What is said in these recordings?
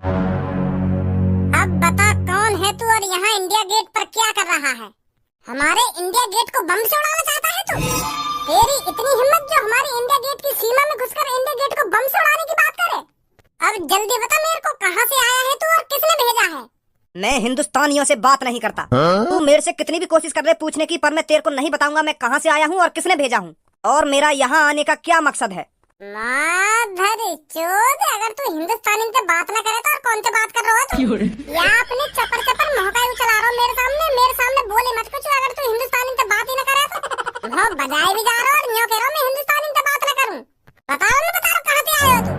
अब बता कौन है तू और यहाँ इंडिया गेट पर क्या कर रहा है? हमारे इंडिया गेट को बम से उड़ाना चाहता है तू? तेरी इतनी हिम्मत जो हमारी इंडिया गेट की सीमा में घुसकर इंडिया गेट को बम से उड़ाने की बात करे? अब जल्दी बता मेरे को, कहाँ से आया है तू और किसने भेजा है? मैं हिंदुस्तानियों से बात नहीं करता। तू मेरे से कितनी भी कोशिश कर रहे पूछने की, पर मैं तेरे को नहीं बताऊंगा मैं कहाँ से आया हूँ और किसने भेजा हूँ और मेरा यहाँ आने का क्या मकसद है। चोद, अगर तू हिंदुस्तानी से बात न करे तो और कौन से बात कर रहा है तू? या अपने चपर चपर महकाई चला रहा मेरे सामने बोले मत कुछ। अगर तू हिंदुस्तानी से बात ही न करे तो हाँ, बजाए भी जा रहा और यूँ कह रहा मैं हिंदुस्तानी से बात न करूँ। बता कहाँ से आए हो तू?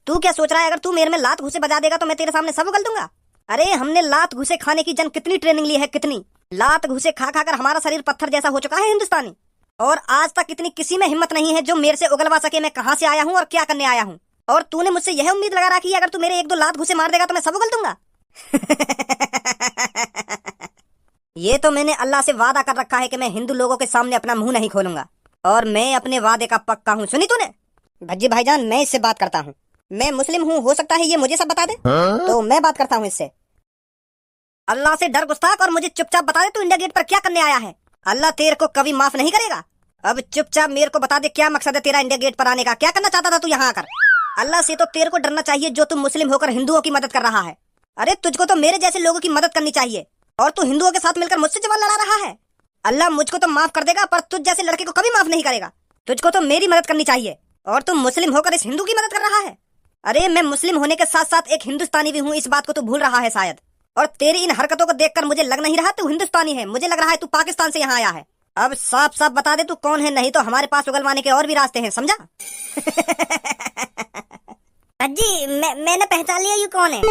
तू क्या सोच रहा है अगर तू मेरे में लात घुसे बजा देगा तो मैं तेरे सामने सब उगल दूंगा? अरे हमने लात घुसे खाने की जन कितनी ट्रेनिंग ली है, कितनी लात घुसे खा खा कर हमारा शरीर पत्थर जैसा हो चुका है हिंदुस्तानी। और आज तक इतनी किसी में हिम्मत नहीं है जो मेरे से उगलवा सके मैं कहाँ से आया हूँ और क्या करने आया हूँ। और तूने मुझसे यह उम्मीद लगा रखी है अगर तू मेरे एक दो लात घुसे मार देगा तो मैं सब उगल दूंगा। ये तो मैंने अल्लाह से वादा कर रखा है कि मैं हिंदू लोगों के सामने अपना मुंह नहीं खोलूंगा और मैं अपने वादे का पक्का हूँ। सुनी तूने? भज्जी भाईजान, मैं इससे बात करता हूँ। मैं मुस्लिम हूँ, हो सकता है ये मुझे सब बता दे। तो मैं बात करता हूँ इससे। अल्लाह से डर गुस्ताख और मुझे चुपचाप बता दे तू इंडिया गेट पर क्या करने आया है। अल्लाह तेरे को कभी माफ नहीं करेगा। अब चुपचाप मेरे को बता दे क्या मकसद है तेरा इंडिया गेट पर आने का, क्या करना चाहता था तू यहाँ आकर? अल्लाह से तो तेरे को डरना चाहिए जो तू मुस्लिम होकर हिंदुओं की मदद कर रहा है। अरे तुझको तो मेरे जैसे लोगों की मदद करनी चाहिए और तू हिंदुओं के साथ मिलकर मुझसे जवान लड़ा रहा है। अल्लाह मुझको तो माफ कर देगा पर तुझ जैसे लड़के को कभी माफ नहीं करेगा। तुझको तो मेरी मदद करनी चाहिए और तू मुस्लिम होकर इस हिंदू की मदद कर रहा है। अरे मैं मुस्लिम होने के साथ साथ एक हिंदुस्तानी भी हूँ, इस बात को तू भूल रहा है शायद। और तेरी इन हरकतों को देखकर मुझे लग नहीं रहा तू हिंदुस्तानी है, मुझे लग रहा है तू पाकिस्तान से यहाँ आया है। अब साफ साफ बता दे तू कौन है, नहीं तो हमारे पास उगलवाने के और भी रास्ते हैं, समझा? अजी मैंने पहचान लिया यू कौन है।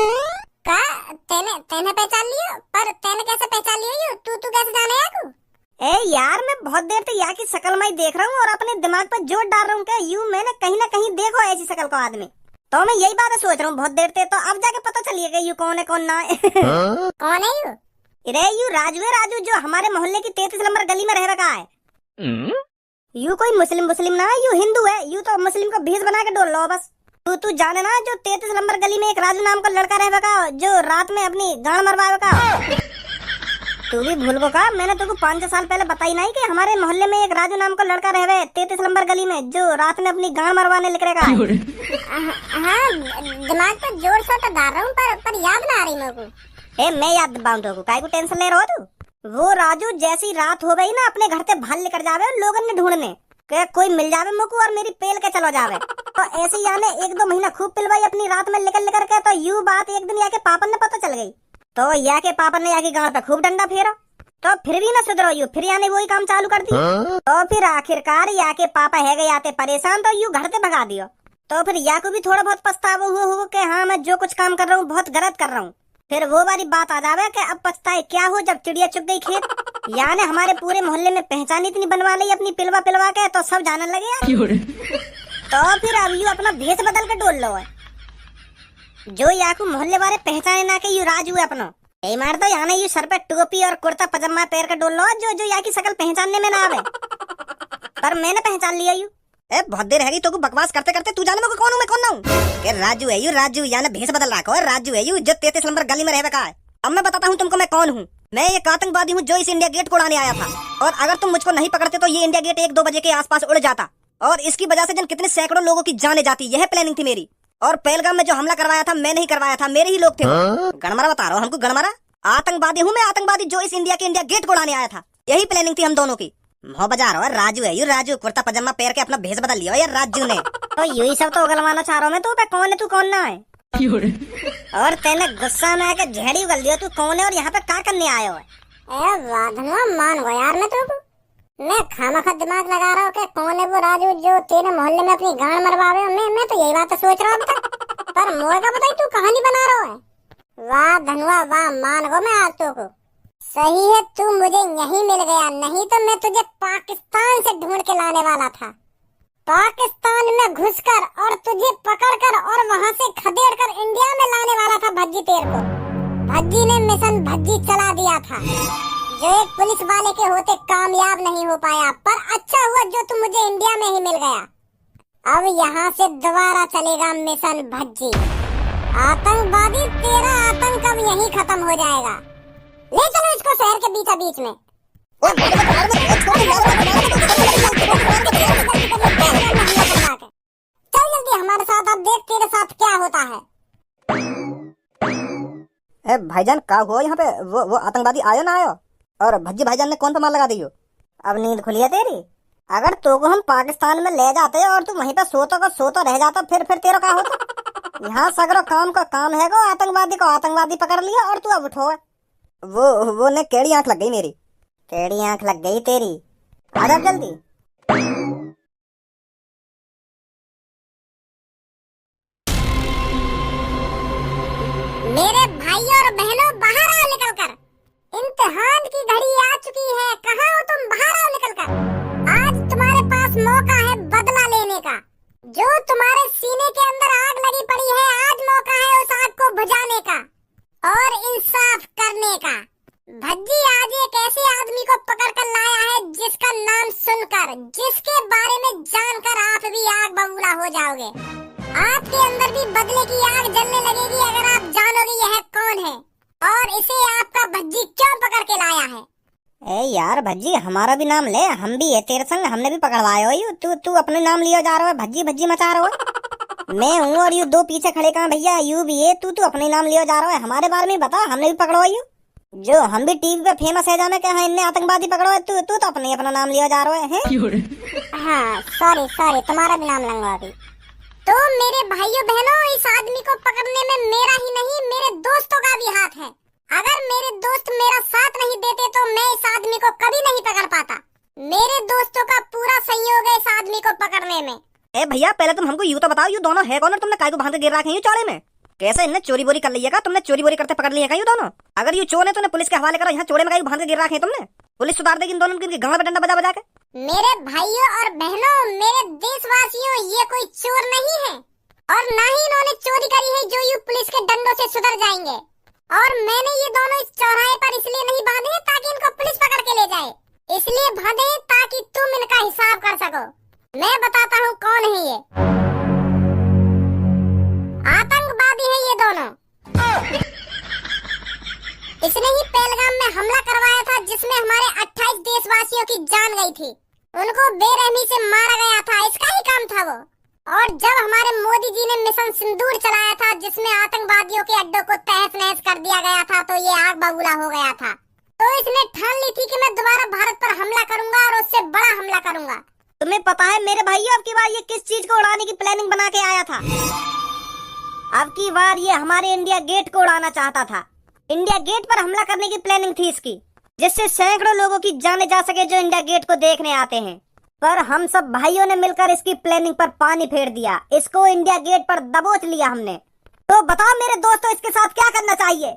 तेने पहचान लिया? पर तेने कैसे पहचान लिया यू? तू कैसे जाने याकू? ए यार, मैं बहुत देर से यहाँ की शकल में देख रहा हूँ और अपने दिमाग पर जोर डाल रहा हूँ कि यू मैंने कहीं ना कहीं देखो ऐसी शकल को आदमी। तो मैं यही बात सोच रहा हूँ बहुत देर से, तो अब जाके पता चलिएगा यू कौन है कौन ना है। कौन है यू? अरे यू राजू है, राजू जो हमारे मोहल्ले की 33 नंबर गली में रह रखा है। यू कोई मुस्लिम ना है, यू हिंदू है। यू तो मुस्लिम को भेष बना के डोल लो बस। तू जाने ना जो 33 नंबर गली में एक राजू नाम का लड़का रह रखा जो रात में अपनी गांड मरवा का। तू भी भूल गो का? मैंने तुमको 5-6 साल पहले बताई नहीं कि हमारे मोहल्ले में एक राजू नाम का लड़का रह रहे 33 नंबर गली में जो रात में अपनी गांड मरवाने निकलेगा। हाँ, दिमाग पर जोर से तो डाल रहा हूँ पर याद ना आ रही मेरे को। मैं याद दिलाऊं तो काय को टेंशन ले रहा हो तू? वो राजू जैसी रात हो गई ना अपने घर से भाल लेकर जावे लोगन ने ढूंढने के कोई मिल जावे मुझको और मेरी पेल के चलो जावे। तो ऐसे ही याने 1-2 महीना खूब पिलवाई अपनी रात में निकल के। तो यू बात एक दिन याके पापन ने पता चल गई तो या के पापा ने याकी गांव पे खूब डंडा फेरा। तो फिर भी ना सुधरो यू, फिर यानी वही काम चालू कर दी। तो फिर आखिरकार या के पापा है गए आते परेशान तो यू घर से भगा दियो। तो फिर या को भी थोड़ा बहुत पछतावा हुआ कि हाँ मैं जो कुछ काम कर रहा हूँ बहुत गलत कर रहा हूँ। फिर वो वाली बात आ जावे कि अब पछताए क्या हो जब चिड़िया चुग गई खेत। यानी हमारे पूरे मोहल्ले में पहचान इतनी बनवा ली अपनी पिलवा के तो सब जानने लगे यार। तो फिर अब यू अपना भेष बदल के डोल लो है जो याकू मोहल्ले वाले पहचाने ना के यू राजू है अपना। यही मार दो यानी यू सर पे टोपी और कुर्ता पजामा पैर के डोल लो जो या की शकल पहचानने में ना आवे। पर मैंने पहचान लिया यू। ए बहुत देर है तो बकवास करते करते तू जाने में कौन हूँ मैं कौन ना हूँ? राजू है यू, राजू यानी भेष बदल रखा है। राजू है यू जो 33 नंबर गली में रह रखा है। अब मैं बताता हूँ तुमको मैं कौन हूँ। मैं एक आतंकवादी हूँ जो इस इंडिया गेट को उड़ाने आया था और अगर तुम मुझको नहीं पकड़ते तो ये इंडिया गेट 1-2 बजे के आसपास उड़ जाता और इसकी वजह से जन कितने सैकड़ों लोगों की जाने जाती। यह प्लानिंग थी मेरी। और पहलगाम में जो हमला करवाया था मैं नहीं करवाया था, मेरे ही लोग थे। गणमारा बता रहा हूँ हमको, गणमारा आतंकवादी हूँ मैं, आतंकवादी जो इस इंडिया गेट को उड़ाने आया था। यही प्लानिंग थी हम दोनों की। मोह बजा रहा है राजू है यू, राजू कुर्ता पजामा पैर के अपना भेष बदल लिया यार राजू ने। तो यही सब तो उगलवाना चाह रहा हूँ मैं। तो कौन है तू कौन ना है? और तेने गुस्सा में आके झेड़ी उगल दिया। तू कौन है और यहाँ पे क्या करने आए हो? मान गो यार मैं तुमको। मैं खामखा दिमाग लगा रहा हूँ कि कौन है वो राजू जो तेरे मोहल्ले में अपनी गांड मरवावे। मैं तो यही बात सोच रहा हूँ पर मोर का बताई तू कहानी बना रहा है। वाह धनुआ वाह, मान गो मैं आज तो को। सही है तू मुझे यहीं मिल गया, नहीं तो मैं तुझे पाकिस्तान से ढूंढ के लाने वाला था। पाकिस्तान में घुसकर और तुझे पकड़कर और वहां से खदेड़कर इंडिया में लाने वाला था भज्जी तेरे को। भज्जी ने मिशन भज्जी चला दिया था जो एक पुलिस वाले के होते कामयाब नहीं हो पाया। पर अच्छा हुआ जो तू मुझे इंडिया में ही मिल गया। अब यहाँ से दोबारा चलेगा मिशन भज्जी। आतंकवादी, तेरा आतंक अब यहीं खत्म हो जाएगा। ले चलो इसको शहर के बीचा बीच में। चल जल्दी हमारे साथ, अब देख तेरे साथ क्या होता है। भाईजान का हुआ यहाँ पे? वो आतंकवादी आयो ना आयो? और भज्जी भाईजान ने कौन सा मार लगा दी हो? अब नींद खुली है तेरी? अगर तो को हम पाकिस्तान में ले जाते और तू वहीं पे सोतो रह जाता, फिर तेरा क्या होता? यहाँ सगरो काम का काम है को आतंकवादी पकड़ लिया और तू अब उठो। वो ने केड़ी आंख लग गई मेरी। केड़ी आंख लग गई तेरी? आ जा जल्दी। मेरे भाइयों और बहनों, बाहर आओ निकल कर। इम्तिहान की घड़ी आ चुकी है, कहाँ हो तुम? बाहर आओ निकल कर। आज तुम्हारे पास मौका है बदला लेने का। जो तुम्हारे सीने के अंदर आग लगी पड़ी है, आज मौका है उस आग को बुझाने का और इंसाफ करने का। भज्जी आज एक ऐसे आदमी को पकड़ कर लाया है जिसका नाम सुनकर, जिसके बारे में जानकर आप भी आग बबूला हो जाओगे। आपके अंदर भी बदले की आग जलने लगेगी अगर आप जानोगे यह कौन है और इसे आपका भज्जी क्यों पकड़ के लाया है। ए यार भज्जी, हमारा भी नाम ले, हम भी है तेरे संग, हमने भी पकड़वाए हो। तू अपने नाम लियो जा रहा है, भज्जी मचा रहा है। मैं हूँ और यू दो पीछे खड़े कहाँ भैया? यू भी है, तू अपने नाम लियो जा रहा है। हमारे बारे में बता, हमने भी पकड़वाई हो। जो हम भी टीवी पे फेमस है जाने क्या है, इनने आतंकवादी पकड़वाए, तू तो अपना नाम लियो जा रहा है। हाँ सॉरी, तुम्हारा भी नाम लंगवा दी। तो मेरे भाइयों बहनों, इस आदमी को पकड़ने में मेरा ही नहीं मेरे दोस्तों का भी हाथ है। अगर मेरे दोस्त मेरा साथ नहीं देते तो मैं इस आदमी को कभी नहीं पकड़ पाता। मेरे दोस्तों का पूरा सहयोग है इस आदमी को पकड़ने में। ए भैया, पहले तुम हमको यूँ तो बताओ, यू दोनों है कौन और तुमने काय को बांध के गिर रखे हैं चौड़े में? कैसे इनने चोरी बोरी कर लिया? तुमने चोरी बोरी करते पकड़ लिया यू दोनों? अगर यू चोर है तो पुलिस के हवाले करो। यहाँ चोड़े में काय बांध के गिर रखे हैं तुमने? पुलिस सुधार देगी इन दोनों की गांव में डंडा बजा के। मेरे भाइयों और बहनों, मेरे देशवासियों, ये कोई चोर नहीं है और ना ही इन्होंने चोरी करी है जो यू पुलिस के डंडों से सुधर जाएंगे। और मैंने ये दोनों इस चौराहे पर इसलिए नहीं बांधे ताकि इनको पुलिस पकड़ के ले जाए, इसलिए बांधे ताकि तुम इनका हिसाब कर सको। मैं बताता हूँ कौन है ये। आतंकवादी है ये दोनों। इसने ही पहलगाम में हमला करवाया था जिसमें हमारे 28 देशवासियों की जान गई थी। उनको बेरहमी से मारा गया था, इसका ही काम था वो। और जब हमारे मोदी जी ने मिशन सिंदूर चलाया था जिसमें आतंकवादियों के अड्डों को तहस नहस कर दिया गया था, तो ये आग बबूला हो गया था। तो इसने ठान ली थी कि मैं दोबारा भारत पर हमला करूंगा और उससे बड़ा हमला करूंगा। तुम्हें पता है मेरे भाइयों, अब की बार ये किस चीज को उड़ाने की प्लानिंग बना के आया था? अब की बार ये हमारे इंडिया गेट को उड़ाना चाहता था। इंडिया गेट पर हमला करने की प्लानिंग थी इसकी, जिससे सैकड़ों लोगों की जाने जा सके जो इंडिया गेट को देखने आते हैं। पर हम सब भाइयों ने मिलकर इसकी प्लानिंग पर पानी फेर दिया। इसको इंडिया गेट पर दबोच लिया हमने। तो बताओ मेरे दोस्तों, इसके साथ क्या करना चाहिए?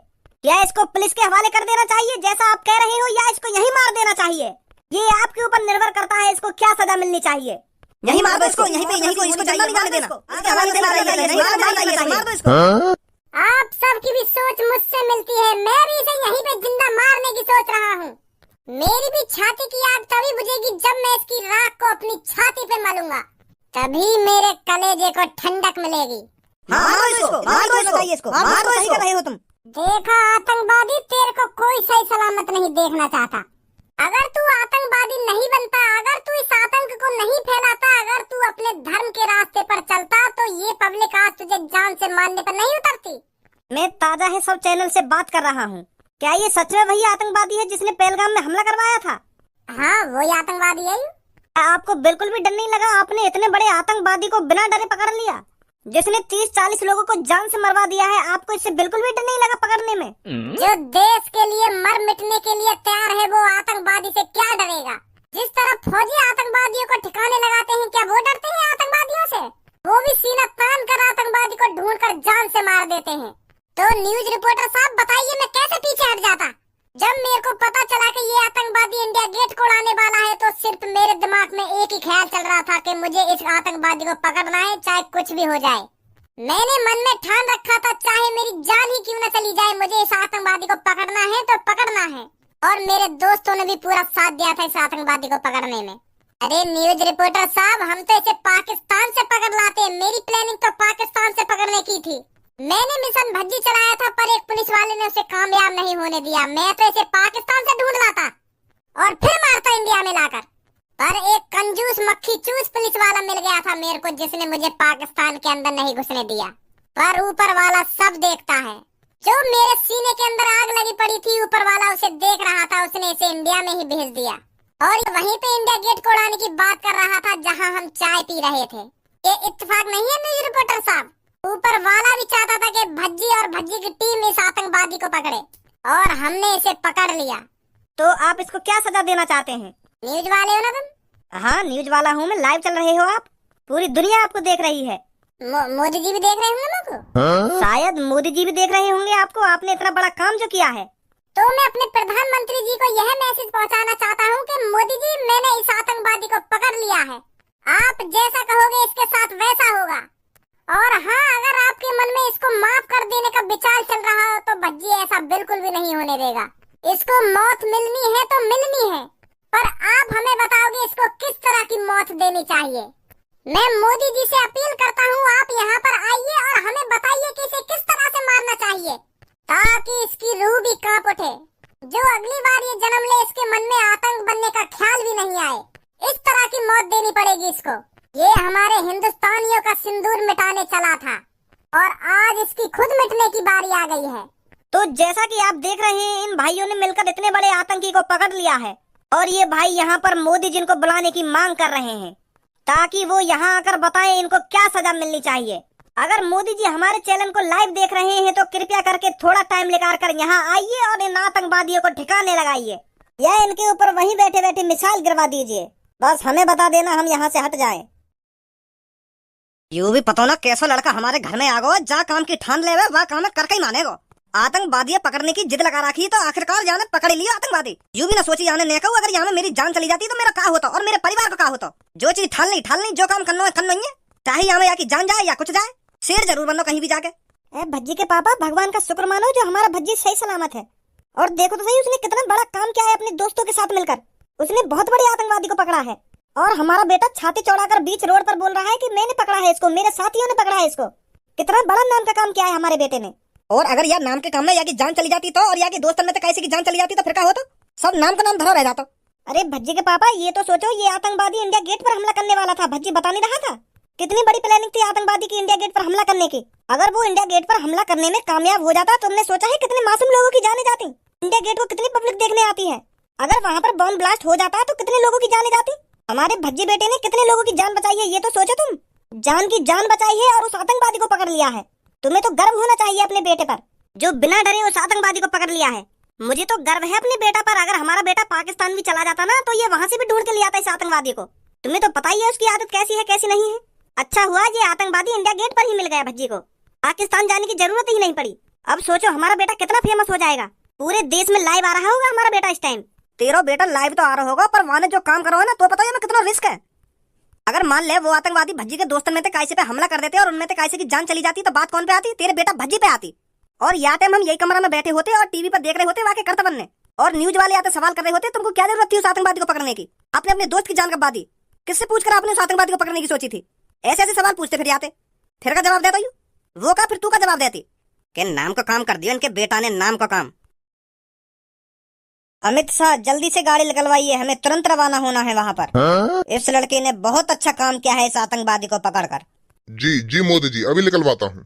क्या इसको पुलिस के हवाले कर देना चाहिए जैसा आप कह रहे हो, या इसको यहीं मार देना चाहिए? ये आपके ऊपर निर्भर करता है इसको क्या सजा मिलनी चाहिए। यहीं मार दो इसको, यहीं पे इसको जल्दी नहीं जाने देना। मार दो इसको। आप सबकी भी सोच मुझसे मिलती है, मैं भी इसे यहीं पे जिंदा मारने की सोच रहा हूँ। मेरी भी छाती की आग तभी बुझेगी जब मैं इसकी राख को अपनी छाती पे मलूंगा, तभी मेरे कलेजे को ठंडक मिलेगी। मार दो इसको, मार दो इसको, मार दो। सही कर रहे हो तुम। देखा आतंकवादी, तेरे को कोई सही सलामत नहीं देखना चाहता। अगर तू आतंकवादी नहीं बनता, अगर तू इस आतंक को नहीं फैलाता, अगर तू अपने धर्म के रास्ते पर चलता, तो ये पब्लिक आज तुझे जान से मारने पर नहीं उतरती। मैं ताजा है सब चैनल से बात कर रहा हूँ। क्या ये सच में वही आतंकवादी है जिसने पहलगाम में हमला करवाया था? हाँ, वही आतंकवादी है। आपको बिल्कुल भी डर नहीं लगा? आपने इतने बड़े आतंकवादी को बिना डरे पकड़ लिया, जिसने 30-40 लोगों को जान से मरवा दिया है। आपको इससे बिल्कुल भी डर नहीं लगा पकड़ने में? जो देश के लिए मर मिटने के लिए तैयार है, वो आतंकवादी से क्या डरेगा? जिस तरह फौजी आतंकवादियों को ठिकाने लगाते हैं, क्या वो डरते हैं आतंकवादियों से? वो भी सीना तान कर आतंकवादी को ढूंढ कर जान से मार देते हैं। तो न्यूज रिपोर्टर साहब, बताइए मैं कैसे पीछे हट जाता? जब मेरे को पता चला कि ये आतंकवादी इंडिया गेट को उड़ाने वाला है, तो सिर्फ मेरे दिमाग में एक ही ख्याल चल रहा था कि मुझे इस आतंकवादी को पकड़ना है, चाहे कुछ भी हो जाए। मैंने मन में ठान रखा था, चाहे मेरी जान ही क्यों न चली जाए, मुझे इस आतंकवादी को पकड़ना है तो पकड़ना है। और मेरे दोस्तों ने भी पूरा साथ दिया था इस आतंकवादी को पकड़ने में। अरे न्यूज रिपोर्टर साहब, हम तो इसे पाकिस्तान से पकड़ लाते हैं। मेरी प्लानिंग तो पाकिस्तान से पकड़ने की थी। मैंने मिशन भज्जी चलाया था, पर एक पुलिस वाले ने उसे कामयाब नहीं होने दिया। मैं तो इसे पाकिस्तान से ढूंढ लाता और फिर मारता इंडिया में लाकर। पर एक कंजूस मक्खी चूस पुलिस वाला मिल गया था मेरे को, जिसने मुझे पाकिस्तान के अंदर नहीं घुसने दिया। पर ऊपर वाला सब देखता है। जो मेरे सीने के अंदर आग लगी पड़ी थी, ऊपर वाला उसे देख रहा था। उसने इसे इंडिया में ही भेज दिया और वहीं पे इंडिया गेट को उड़ाने की बात कर रहा था, जहां हम चाय पी रहे थे। ये इत्तेफाक नहीं है न्यूज रिपोर्टर साहब? ऊपर वाला भी चाहता था कि भज्जी और भज्जी की टीम इस आतंकवादी को पकड़े, और हमने इसे पकड़ लिया। तो आप इसको क्या सजा देना चाहते हैं? न्यूज वाले हो ना तुम? हाँ, न्यूज वाला हूँ मैं। लाइव चल रहे हो आप, पूरी दुनिया आपको देख रही है। मोदी जी भी देख रहे होंगे मुझको। शायद मोदी जी भी देख रहे होंगे आपको। आपने इतना बड़ा काम जो किया है। तो मैं अपने प्रधानमंत्री जी को यह मैसेज पहुंचाना चाहता हूं कि मोदी जी, मैंने इस आतंकवादी को पकड़ लिया है। आप जैसा कहोगे इसके साथ वैसा होगा। और हाँ, अगर आपके मन में इसको माफ कर देने का विचार चल रहा हो तो भज्जी ऐसा बिल्कुल भी नहीं होने देगा। इसको मौत मिलनी है तो मिलनी है, पर आप हमें बताओगे इसको किस तरह की मौत देनी चाहिए। मैं मोदी जी से अपील करता हूँ, आप यहाँ पर आइए और हमें बताइए कि इसे किस तरह से मारना चाहिए, ताकि इसकी रूह भी कांप उठे। जो अगली बार ये जन्म ले, इसके मन में आतंक बनने का ख्याल भी नहीं आए। इस तरह की मौत देनी पड़ेगी इसको। ये हमारे हिंदुस्तानियों का सिंदूर मिटाने चला था और आज इसकी खुद मिटने की बारी आ गई है। तो जैसा कि आप देख रहे हैं, इन भाइयों ने मिलकर इतने बड़े आतंकी को पकड़ लिया है और ये भाई यहाँ पर मोदी जी को बुलाने की मांग कर रहे हैं, ताकि वो यहाँ आकर बताएं इनको क्या सजा मिलनी चाहिए। अगर मोदी जी हमारे चैनल को लाइव देख रहे हैं तो कृपया करके थोड़ा टाइम निकाल कर यहाँ आइए और इन आतंकवादियों को ठिकाने लगाइए, या इनके ऊपर वहीं बैठे बैठे मिसाइल गिरवा दीजिए। बस हमें बता देना, हम यहाँ से हट जाएं। यूं भी पता ना कैसा लड़का हमारे घर में आ गो, जा काम की ठान ले वह काम करके ही मानेगो। आतंकवादी पकड़ने की जिद लगा रखी तो आखिरकार जाने पकड़ लिया आतंकवादी। यूं भी ना सोची जाने ने कहूं, अगर यहाँ मेरी जान चली जाती तो मेरा क्या होता और मेरे परिवार का क्या होता। जो चीज ठान ली, जो काम करना है करना ही है, चाहे यहाँ या की जान जाए या कुछ जाए, शेर जरूर बनो कहीं भी जाके। भज्जी के पापा, भगवान का शुक्र मानो जो हमारा भज्जी सही सलामत है। और देखो तो सही, उसने कितना बड़ा काम किया है अपने दोस्तों के साथ मिलकर। उसने बहुत बड़े आतंकवादी को पकड़ा है और हमारा बेटा छाती चौड़ाकर बीच रोड पर बोल रहा है कि मैंने पकड़ा है इसको, मेरे साथियों ने पकड़ा है इसको। कितना बड़ा नाम का काम किया है हमारे बेटे ने। और अगर यार नाम के काम में या की जान चली जाती तो, और या की दोस्तन में तो कैसे की जान चली जाती तो फिर क्या होता? सब नाम का नाम धरा रह जाता। अरे भज्जी के पापा, ये तो सोचो, ये आतंकवादी इंडिया गेट पर हमला करने वाला था। भज्जी बता नहीं रहा था कितनी बड़ी प्लानिंग थी आतंकवादी की इंडिया गेट पर हमला करने की। अगर वो इंडिया गेट पर हमला करने में कामयाब हो जाता तो हमने सोचा है कितने मासूम लोगों की जाने जाती। इंडिया गेट को कितनी पब्लिक देखने आती है। अगर वहाँ पर बॉम्ब ब्लास्ट हो जाता तो कितने लोगों की जाने जाती। हमारे भज्जी बेटे ने कितने लोगों की जान बचाई है, ये तो सोचो तुम। जान की जान बचाई है और उस आतंकवादी को पकड़ लिया है। तुम्हें तो गर्व होना चाहिए अपने बेटे पर, जो बिना डरे उस आतंकवादी को पकड़ लिया है। मुझे तो गर्व है अपने बेटा पर। अगर हमारा बेटा पाकिस्तान भी चला जाता ना, तो ये वहाँ से भी ढूंढ के ले आता इस आतंकवादी को। तुम्हें तो पता ही है उसकी आदत कैसी है कैसी नहीं है। अच्छा हुआ ये आतंकवादी इंडिया गेट पर ही मिल गया भज्जी को, पाकिस्तान जाने की जरूरत ही नहीं पड़ी। अब सोचो हमारा बेटा कितना फेमस हो जाएगा, पूरे देश में लाइव आ रहा होगा हमारा बेटा इस टाइम। तेरा बेटा लाइव तो आ रहा होगा, पर वहाँ जो काम करो है ना, तो पता है मैं कितना रिस्क है। अगर मान ले वो आतंकवादी भज्जी के दोस्तों में से कैसे पे हमला कर देते और उनमें से कैसे की जान चली जाती, तो बात कौन पे आती? तेरे बेटा भज्जी पे आती। और या टाइम हम यही कमरा में बैठे होते और टीवी पर देख रहे होते वाकई करतब बनने, और न्यूज वाले आते सवाल कर रहे होते। तुमको क्या जरूरत थी उस आतंकवादी को पकड़ने की? आपने अपने दोस्त की जान कब दी? किससे पूछकर आपने उस आतंकवादी को पकड़ने की सोची थी? ऐसे ऐसे सवाल पूछते फिर आते, फिर का जवाब देता वो का फिर तू का जवाब देती कि नाम का काम कर दिया इनके बेटा ने, नाम का काम। अमित शाह, जल्दी से गाड़ी निकलवाइए, हमें तुरंत रवाना होना है वहाँ पर। इस लड़के ने बहुत अच्छा काम किया है इस आतंकवादी को पकड़कर। जी जी मोदी जी, अभी निकलवाता हूँ।